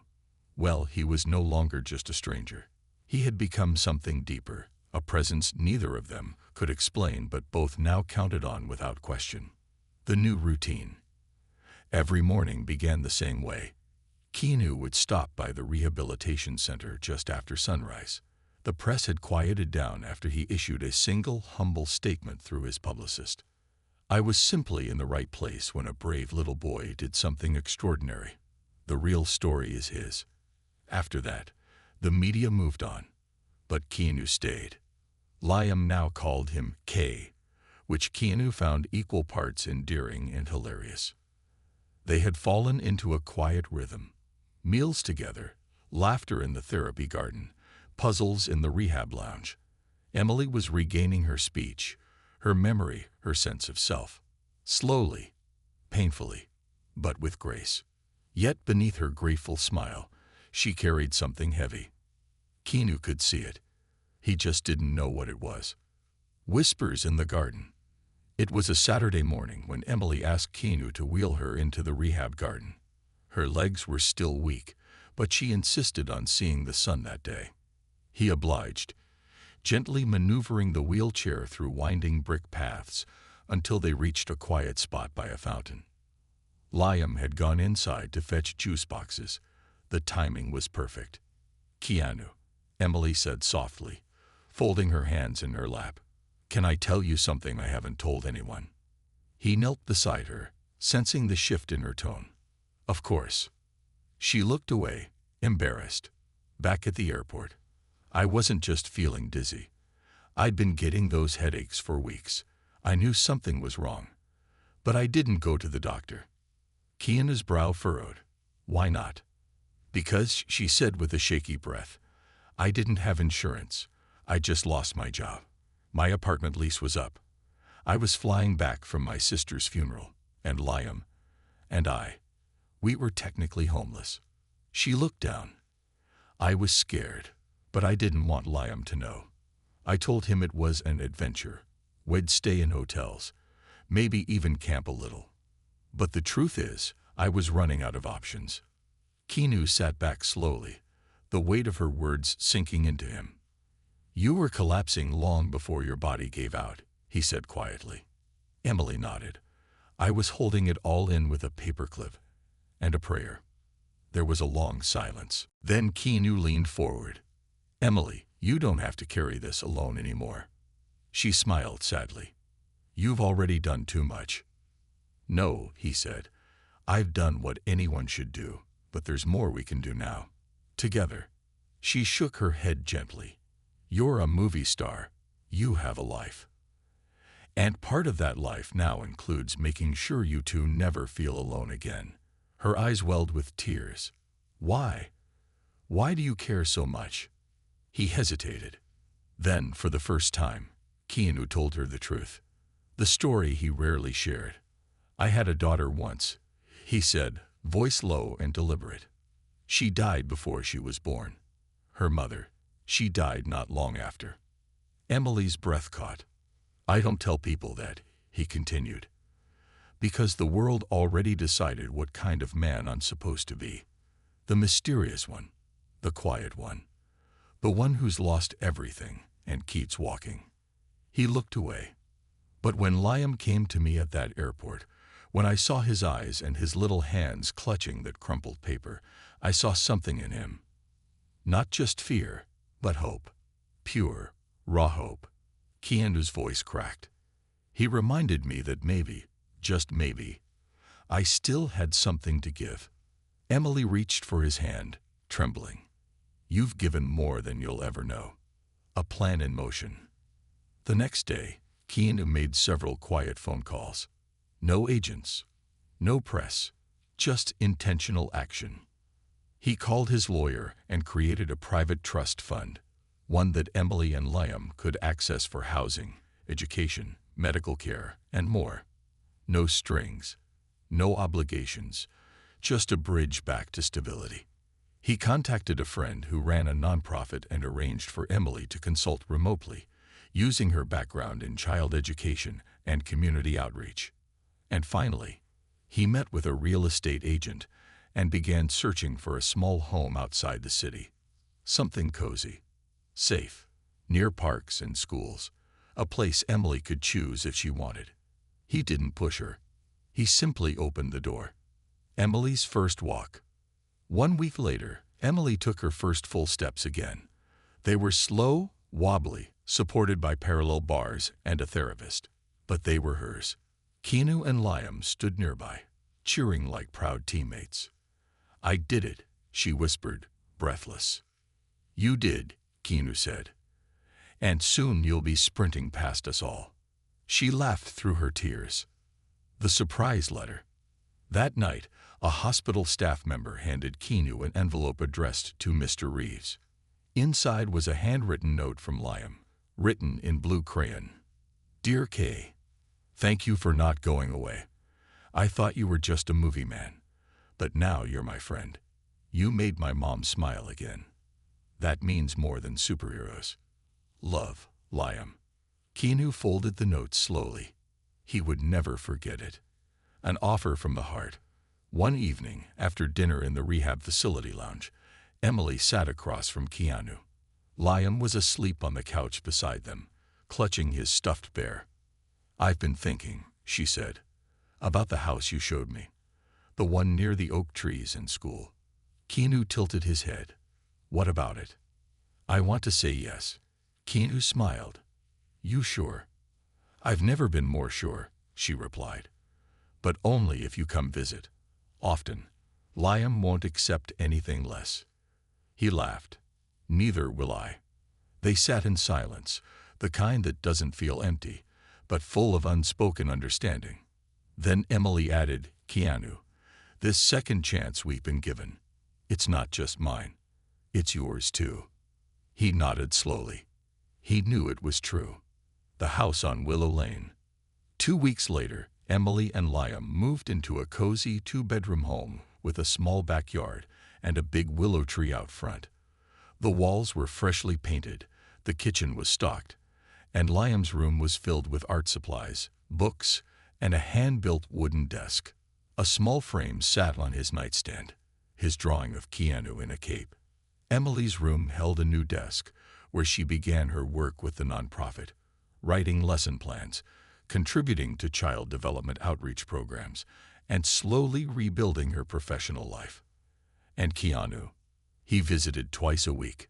well, he was no longer just a stranger. He had become something deeper, a presence neither of them could explain but both now counted on without question. The new routine. Every morning began the same way. Keanu would stop by the rehabilitation center just after sunrise. The press had quieted down after he issued a single humble statement through his publicist. I was simply in the right place when a brave little boy did something extraordinary. The real story is his. After that, the media moved on, but Keanu stayed. Liam now called him K, which Keanu found equal parts endearing and hilarious. They had fallen into a quiet rhythm. Meals together, laughter in the therapy garden, puzzles in the rehab lounge. Emily was regaining her speech, her memory, her sense of self. Slowly, painfully, but with grace. Yet beneath her grateful smile, she carried something heavy. Keanu could see it. He just didn't know what it was. Whispers in the garden. It was a Saturday morning when Emily asked Keanu to wheel her into the rehab garden. Her legs were still weak, but she insisted on seeing the sun that day. He obliged, gently maneuvering the wheelchair through winding brick paths until they reached a quiet spot by a fountain. Liam had gone inside to fetch juice boxes. The timing was perfect. Keanu, Emily said softly, folding her hands in her lap. Can I tell you something I haven't told anyone? He knelt beside her, sensing the shift in her tone. Of course. She looked away, embarrassed. Back at the airport. I wasn't just feeling dizzy. I'd been getting those headaches for weeks. I knew something was wrong. But I didn't go to the doctor. Keanu's brow furrowed. Why not? Because, she said with a shaky breath, I didn't have insurance. I just lost my job. My apartment lease was up. I was flying back from my sister's funeral, and Liam and we were technically homeless. She looked down. I was scared, but I didn't want Liam to know. I told him it was an adventure. We'd stay in hotels, maybe even camp a little. But the truth is, I was running out of options. Keanu sat back slowly, the weight of her words sinking into him. You were collapsing long before your body gave out, he said quietly. Emily nodded. I was holding it all in with a paperclip and a prayer. There was a long silence. Then Keanu leaned forward. Emily, you don't have to carry this alone anymore. She smiled sadly. You've already done too much. No, he said. I've done what anyone should do, but there's more we can do now. Together. She shook her head gently. You're a movie star. You have a life. And part of that life now includes making sure you two never feel alone again. Her eyes welled with tears. Why? Why do you care so much? He hesitated. Then, for the first time, Keanu told her the truth. The story he rarely shared. I had a daughter once, he said, voice low and deliberate. She died before she was born. Her mother, she died not long after. Emily's breath caught. I don't tell people that, he continued, because the world already decided what kind of man I'm supposed to be. The mysterious one, the quiet one, the one who's lost everything and keeps walking. He looked away. But when Liam came to me at that airport, when I saw his eyes and his little hands clutching that crumpled paper, I saw something in him. Not just fear, but hope. Pure, Raw hope. Keanu's voice cracked. He reminded me that maybe, just maybe, I still had something to give. Emily reached for his hand, trembling. You've given more than you'll ever know. A plan in motion. The next day, Keanu made several quiet phone calls. No agents, no press, just intentional action. He called his lawyer and created a private trust fund, one that Emily and Liam could access for housing, education, medical care, and more. No strings, no obligations, just a bridge back to stability. He contacted a friend who ran a nonprofit and arranged for Emily to consult remotely, using her background in child education and community outreach. And finally, he met with a real estate agent and began searching for a small home outside the city. Something cozy, safe, near parks and schools, a place Emily could choose if she wanted. He didn't push her. He simply opened the door. Emily's first walk. 1 week later, Emily took her first full steps again. They were slow, wobbly, supported by parallel bars and a therapist. But they were hers. Keanu and Liam stood nearby, cheering like proud teammates. I did it, she whispered, breathless. You did, Keanu said. And soon you'll be sprinting past us all. She laughed through her tears. The surprise letter. That night, a hospital staff member handed Keanu an envelope addressed to Mr. Reeves. Inside was a handwritten note from Liam, written in blue crayon. Dear Kay, thank you for not going away. I thought you were just a movie man, but now you're my friend. You made my mom smile again. That means more than superheroes. Love, Liam. Keanu folded the note slowly. He would never forget it. An offer from the heart. One evening, after dinner in the rehab facility lounge, Emily sat across from Keanu. Liam was asleep on the couch beside them, clutching his stuffed bear. I've been thinking, she said, about the house you showed me. The one near the oak trees in school. Keanu tilted his head. What about it? I want to say yes. Keanu smiled. You sure? I've never been more sure, she replied. But only if you come visit. Often. Liam won't accept anything less. He laughed. Neither will I. They sat in silence, the kind that doesn't feel empty, but full of unspoken understanding. Then Emily added, Keanu, this second chance we've been given, it's not just mine. It's yours too. He nodded slowly. He knew it was true. The house on Willow Lane. 2 weeks later, Emily and Liam moved into a cozy 2-bedroom home with a small backyard and a big willow tree out front. The walls were freshly painted, the kitchen was stocked, and Liam's room was filled with art supplies, books, and a hand-built wooden desk. A small frame sat on his nightstand, his drawing of Keanu in a cape. Emily's room held a new desk, where she began her work with the nonprofit, writing lesson plans, contributing to child development outreach programs, and slowly rebuilding her professional life. And Keanu, he visited twice a week,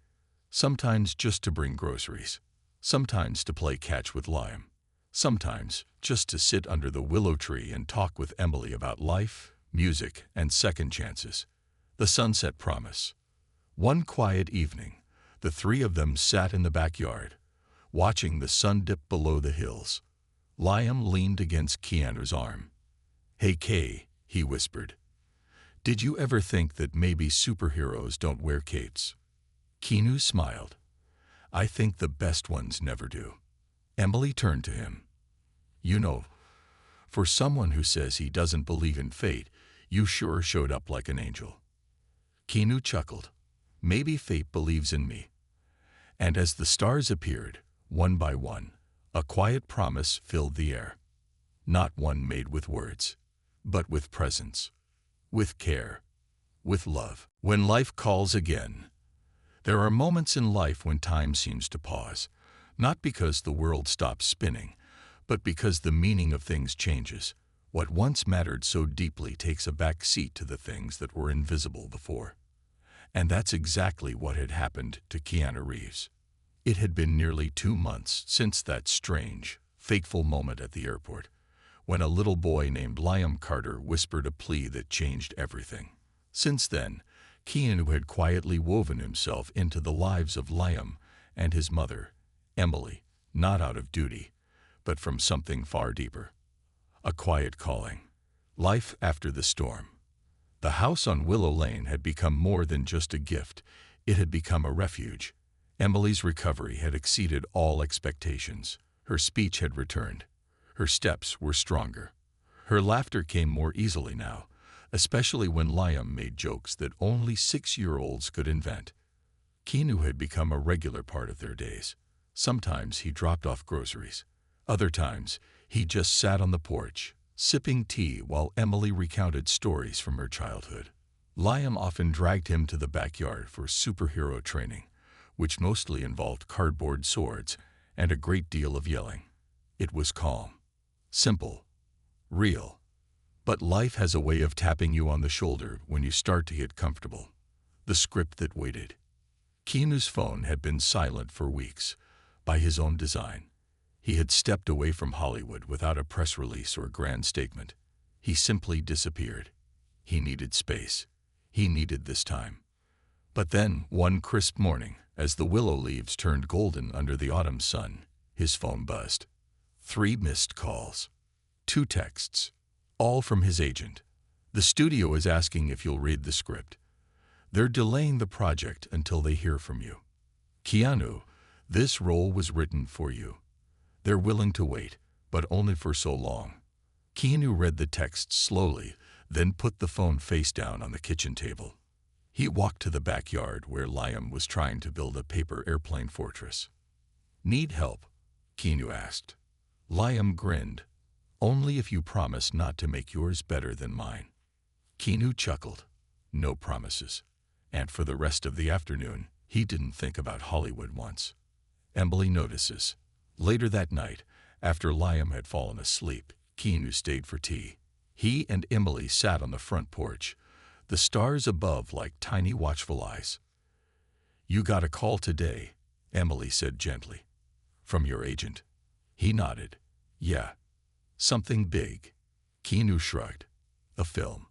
sometimes just to bring groceries, sometimes to play catch with Liam, sometimes just to sit under the willow tree and talk with Emily about life, music, and second chances. The Sunset Promise. One quiet evening, the three of them sat in the backyard, watching the sun dip below the hills. Liam leaned against Keanu's arm. Hey Kay, he whispered. Did you ever think that maybe superheroes don't wear capes? Keanu smiled. I think the best ones never do. Emily turned to him. You know, for someone who says he doesn't believe in fate, you sure showed up like an angel. Keanu chuckled. Maybe fate believes in me. And as the stars appeared, one by one, a quiet promise filled the air. Not one made with words, but with presence, with care, with love. When life calls again. There are moments in life when time seems to pause, not because the world stops spinning, but because the meaning of things changes. What once mattered so deeply takes a back seat to the things that were invisible before. And that's exactly what had happened to Keanu Reeves. It had been nearly 2 months since that strange, fateful moment at the airport, when a little boy named Liam Carter whispered a plea that changed everything. Since then, Keanu had quietly woven himself into the lives of Liam and his mother, Emily, not out of duty, but from something far deeper. A quiet calling. Life after the storm. The house on Willow Lane had become more than just a gift. It had become a refuge. Emily's recovery had exceeded all expectations. Her speech had returned. Her steps were stronger. Her laughter came more easily now, especially when Liam made jokes that only 6-year-olds could invent. Keanu had become a regular part of their days. Sometimes he dropped off groceries. Other times, he just sat on the porch, sipping tea while Emily recounted stories from her childhood. Liam often dragged him to the backyard for superhero training, which mostly involved cardboard swords and a great deal of yelling. It was calm, simple, real. But life has a way of tapping you on the shoulder when you start to get comfortable. The script that waited. Keanu's phone had been silent for weeks, by his own design. He had stepped away from Hollywood without a press release or grand statement. He simply disappeared. He needed space. He needed this time. But then, one crisp morning, as the willow leaves turned golden under the autumn sun, his phone buzzed. 3 missed calls. 2 texts. All from his agent. The studio is asking if you'll read the script. They're delaying the project until they hear from you. Keanu, this role was written for you. They're willing to wait, but only for so long. Keanu read the text slowly, then put the phone face down on the kitchen table. He walked to the backyard where Liam was trying to build a paper airplane fortress. Need help? Keanu asked. Liam grinned. Only if you promise not to make yours better than mine. Keanu chuckled. No promises. And for the rest of the afternoon, he didn't think about Hollywood once. Emily notices. Later that night, after Liam had fallen asleep, Keanu stayed for tea. He and Emily sat on the front porch, the stars above like tiny watchful eyes. You got a call today, Emily said gently. From your agent? He nodded. Yeah. Something big. Keanu shrugged. A film.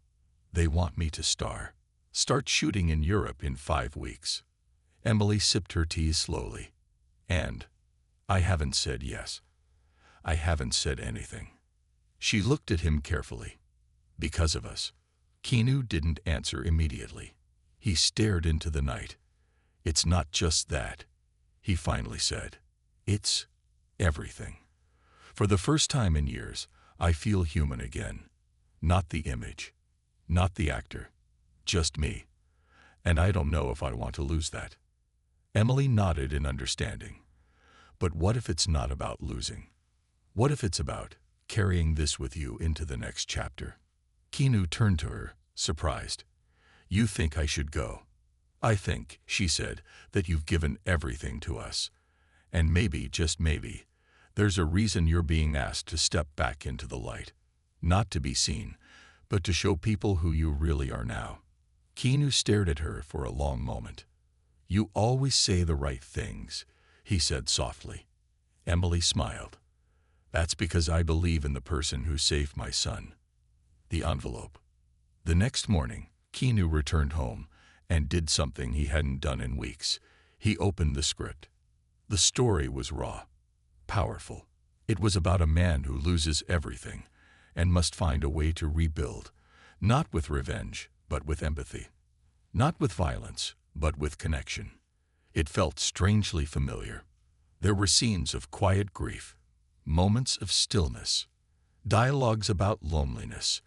They want me to star. Start shooting in Europe in 5 weeks. Emily sipped her tea slowly. And I haven't said yes. I haven't said anything. She looked at him carefully. Because of us. Keanu didn't answer immediately. He stared into the night. It's not just that, he finally said. It's everything. For the first time in years, I feel human again. Not the image. Not the actor. Just me. And I don't know if I want to lose that. Emily nodded in understanding. But what if it's not about losing? What if it's about carrying this with you into the next chapter? Keanu turned to her, surprised. You think I should go? I think, she said, that you've given everything to us. And maybe, just maybe, there's a reason you're being asked to step back into the light. Not to be seen, but to show people who you really are now. Keanu stared at her for a long moment. You always say the right things, he said softly. Emily smiled. That's because I believe in the person who saved my son. The envelope. The next morning, Keanu returned home and did something he hadn't done in weeks. He opened the script. The story was raw, powerful. It was about a man who loses everything and must find a way to rebuild, not with revenge, but with empathy. Not with violence, but with connection. It felt strangely familiar. There were scenes of quiet grief, moments of stillness, dialogues about loneliness,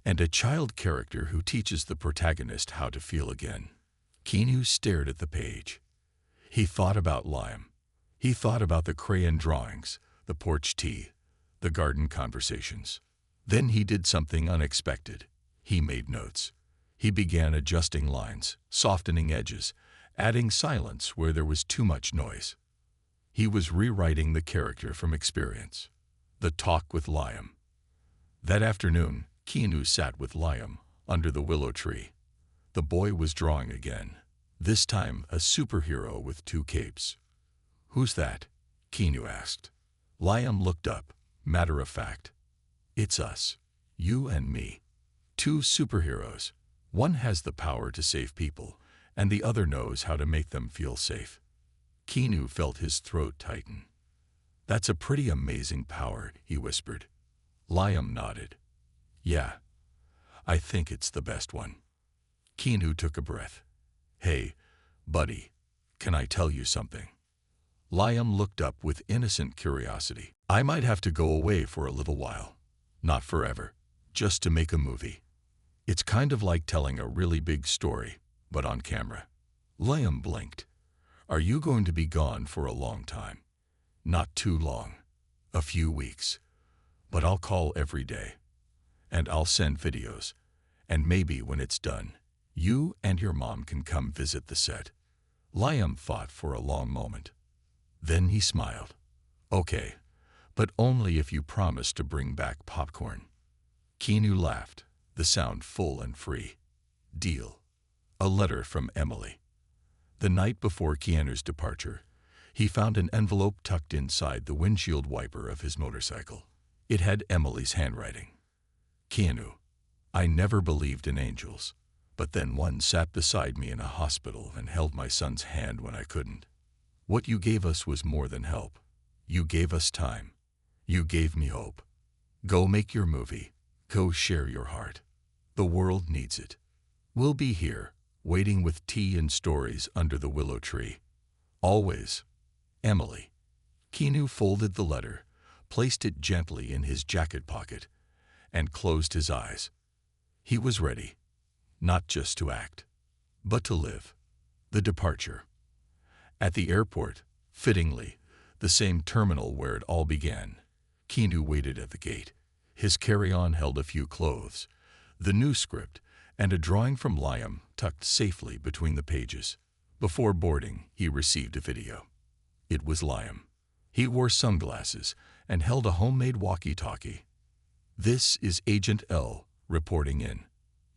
and a child character who teaches the protagonist how to feel again. Keanu stared at the page. He thought about Liam. He thought about the crayon drawings, the porch tea, the garden conversations. Then he did something unexpected. He made notes. He began adjusting lines, softening edges, adding silence where there was too much noise. He was rewriting the character from experience. The talk with Liam. That afternoon, Keanu sat with Liam under the willow tree. The boy was drawing again, this time a superhero with 2 capes. "Who's that?" Keanu asked. Liam looked up, matter of fact. "It's us. You and me. Two superheroes. One has the power to save people, and the other knows how to make them feel safe." Keanu felt his throat tighten. "That's a pretty amazing power," he whispered. Liam nodded. "Yeah, I think it's the best one." Keanu took a breath. "Hey, buddy, can I tell you something?" Liam looked up with innocent curiosity. "I might have to go away for a little while. Not forever. Just to make a movie. It's kind of like telling a really big story, but on camera." Liam blinked. "Are you going to be gone for a long time?" "Not too long. A few weeks. But I'll call every day. And I'll send videos. And maybe when it's done, you and your mom can come visit the set." Liam thought for a long moment. Then he smiled. "Okay, but only if you promise to bring back popcorn." Keanu laughed, the sound full and free. "Deal." A letter from Emily. The night before Keanu's departure, he found an envelope tucked inside the windshield wiper of his motorcycle. It had Emily's handwriting. "Keanu, I never believed in angels, but then one sat beside me in a hospital and held my son's hand when I couldn't. What you gave us was more than help. You gave us time. You gave me hope. Go make your movie. Go share your heart. The world needs it. We'll be here, waiting with tea and stories under the willow tree. Always. Emily." Keanu folded the letter, placed it gently in his jacket pocket, and closed his eyes. He was ready, not just to act, but to live. The departure. At the airport, fittingly, the same terminal where it all began, Keanu waited at the gate. His carry-on held a few clothes, the new script, and a drawing from Liam tucked safely between the pages. Before boarding, he received a video. It was Liam. He wore sunglasses and held a homemade walkie-talkie. "This is Agent L reporting in.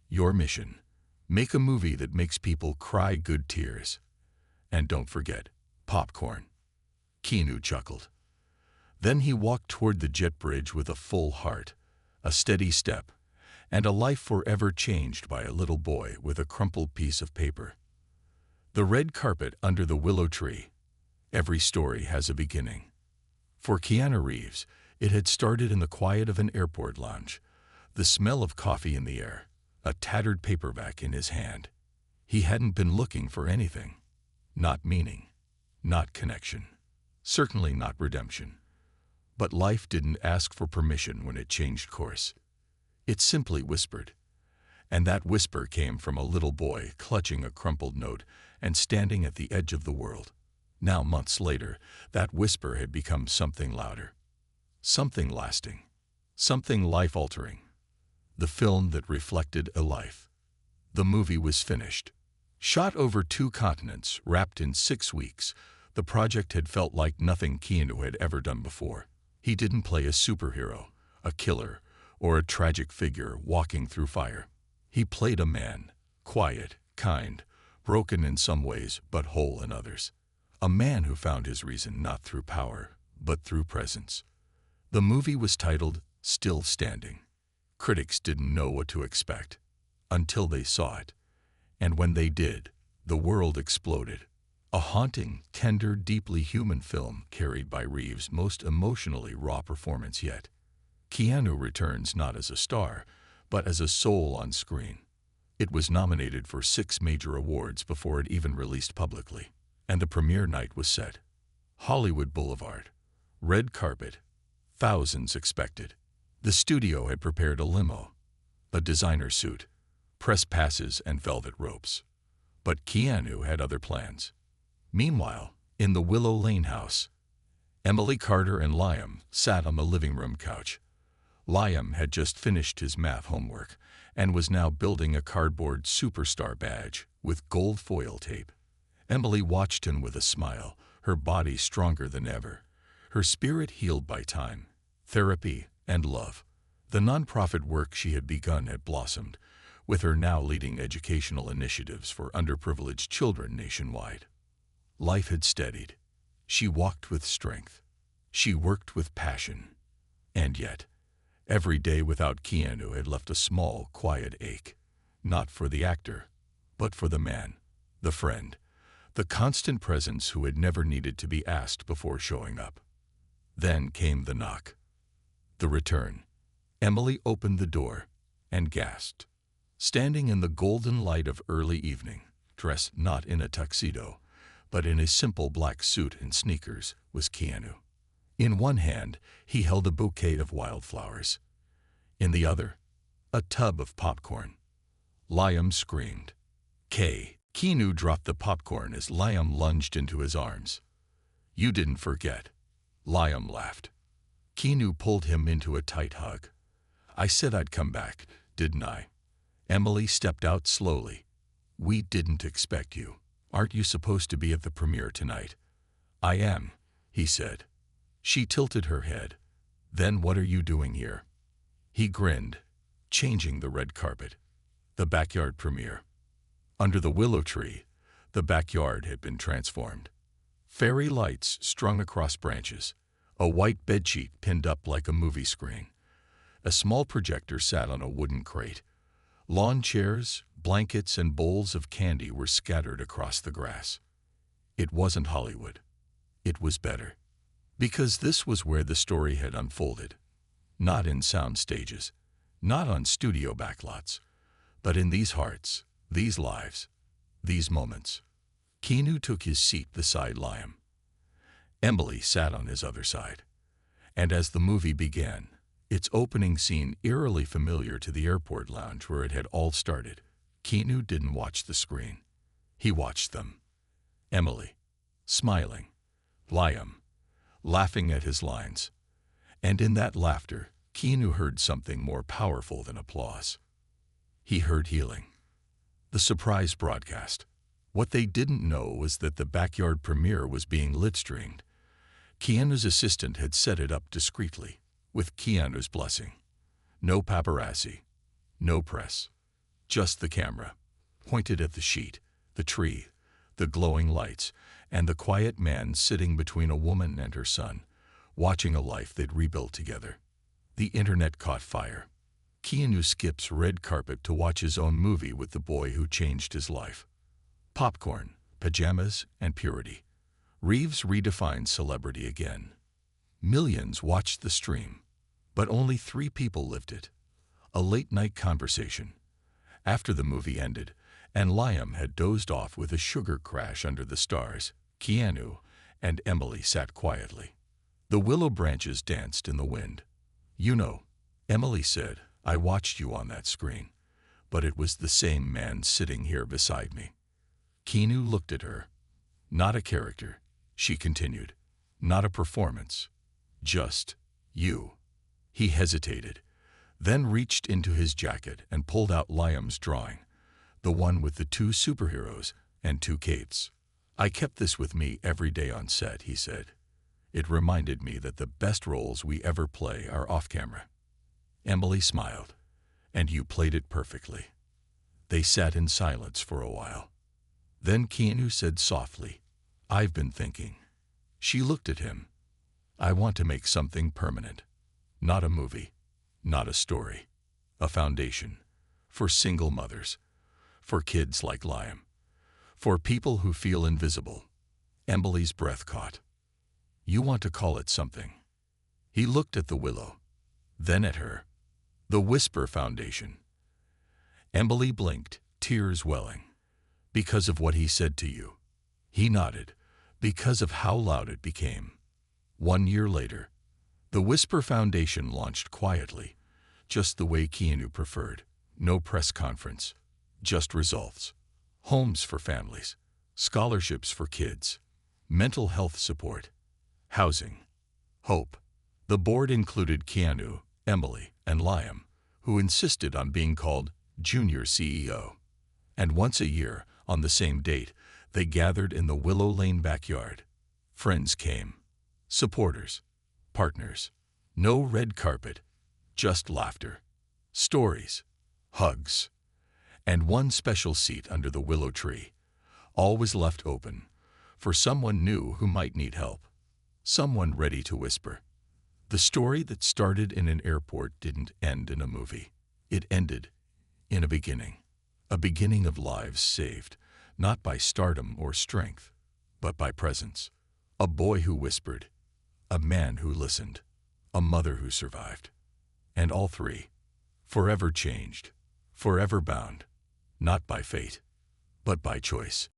Your mission: make a movie that makes people cry good tears. And don't forget, popcorn." Keanu chuckled. Then he walked toward the jet bridge with a full heart, a steady step, and a life forever changed by a little boy with a crumpled piece of paper. The red carpet under the willow tree. Every story has a beginning. For Keanu Reeves, it had started in the quiet of an airport lounge, the smell of coffee in the air, a tattered paperback in his hand. He hadn't been looking for anything. Not meaning, not connection, certainly not redemption. But life didn't ask for permission when it changed course. It simply whispered. And that whisper came from a little boy clutching a crumpled note and standing at the edge of the world. Now, months later, that whisper had become something louder. Something lasting. Something life-altering. The film that reflected a life. The movie was finished. Shot over 2 continents, wrapped in 6 weeks, the project had felt like nothing Keanu had ever done before. He didn't play a superhero, a killer, or a tragic figure walking through fire. He played a man, quiet, kind, broken in some ways but whole in others. A man who found his reason not through power, but through presence. The movie was titled Still Standing. Critics didn't know what to expect until they saw it. And when they did, the world exploded. A haunting, tender, deeply human film carried by Reeves' most emotionally raw performance yet. Keanu returns not as a star, but as a soul on screen. It was nominated for 6 major awards before it even released publicly, and the premiere night was set. Hollywood Boulevard. Red carpet. Thousands expected. The studio had prepared a limo, a designer suit, press passes, and velvet ropes. But Keanu had other plans. Meanwhile, in the Willow Lane house, Emily Carter and Liam sat on the living room couch. Liam had just finished his math homework and was now building a cardboard superstar badge with gold foil tape. Emily watched him with a smile, her body stronger than ever, her spirit healed by time, therapy, and love. The nonprofit work she had begun had blossomed, with her now leading educational initiatives for underprivileged children nationwide. Life had steadied. She walked with strength. She worked with passion. And yet, every day without Keanu had left a small, quiet ache. Not for the actor, but for the man, the friend, the constant presence who had never needed to be asked before showing up. Then came the knock. The return. Emily opened the door and gasped. Standing in the golden light of early evening, dressed not in a tuxedo, but in a simple black suit and sneakers, was Keanu. In one hand, he held a bouquet of wildflowers. In the other, a tub of popcorn. Liam screamed. Keanu dropped the popcorn as Liam lunged into his arms. "You didn't forget." Liam laughed. Keanu pulled him into a tight hug. "I said I'd come back, didn't I?" Emily stepped out slowly. "We didn't expect you. Aren't you supposed to be at the premiere tonight?" "I am," he said. She tilted her head. "Then what are you doing here?" He grinned, changing the red carpet. The backyard premiere. Under the willow tree, the backyard had been transformed. Fairy lights strung across branches, a white bedsheet pinned up like a movie screen. A small projector sat on a wooden crate. Lawn chairs, blankets, and bowls of candy were scattered across the grass. It wasn't Hollywood. It was better. Because this was where the story had unfolded. Not in sound stages, not on studio backlots, but in these hearts, these lives, these moments. Keanu took his seat beside Liam. Emily sat on his other side. And as the movie began, its opening scene eerily familiar to the airport lounge where it had all started, Keanu didn't watch the screen. He watched them. Emily, smiling. Liam, laughing at his lines. And in that laughter, Keanu heard something more powerful than applause. He heard healing. The surprise broadcast. What they didn't know was that the backyard premiere was being lit-streamed. Keanu's assistant had set it up discreetly, with Keanu's blessing. No paparazzi, no press, just the camera, pointed at the sheet, the tree, the glowing lights, and the quiet man sitting between a woman and her son, watching a life they'd rebuilt together. The internet caught fire. Keanu skips red carpet to watch his own movie with the boy who changed his life. Popcorn, pajamas, and purity. Reeves redefined celebrity again. Millions watched the stream, but only 3 people lived it. A late-night conversation. After the movie ended, and Liam had dozed off with a sugar crash under the stars, Keanu and Emily sat quietly. The willow branches danced in the wind. "You know," Emily said, "I watched you on that screen, but it was the same man sitting here beside me." Keanu looked at her. "Not a character," she continued. "Not a performance. Just you." He hesitated, then reached into his jacket and pulled out Liam's drawing, the one with the 2 superheroes and 2 capes. "I kept this with me every day on set," he said. "It reminded me that the best roles we ever play are off-camera." Emily smiled. "And you played it perfectly." They sat in silence for a while. Then Keanu said softly, "I've been thinking." She looked at him. "I want to make something permanent. Not a movie, not a story. A foundation. For single mothers. For kids like Liam. For people who feel invisible." Emily's breath caught. "You want to call it something." He looked at the willow, then at her. "The Whisper Foundation." Emily blinked, tears welling. "Because of what he said to you." He nodded. "Because of how loud it became." 1 year later, the Whisper Foundation launched quietly, just the way Keanu preferred. No press conference, just results. Homes for families, scholarships for kids, mental health support, housing, hope. The board included Keanu, Emily, and Liam, who insisted on being called Junior CEO. And once a year, on the same date, they gathered in the Willow Lane backyard. Friends came. Supporters. Partners. No red carpet. Just laughter. Stories. Hugs. And one special seat under the willow tree. All was left open, for someone new who might need help. Someone ready to whisper. The story that started in an airport didn't end in a movie. It ended in a beginning. A beginning of lives saved, not by stardom or strength, but by presence. A boy who whispered, a man who listened, a mother who survived. And all three, forever changed, forever bound, not by fate, but by choice.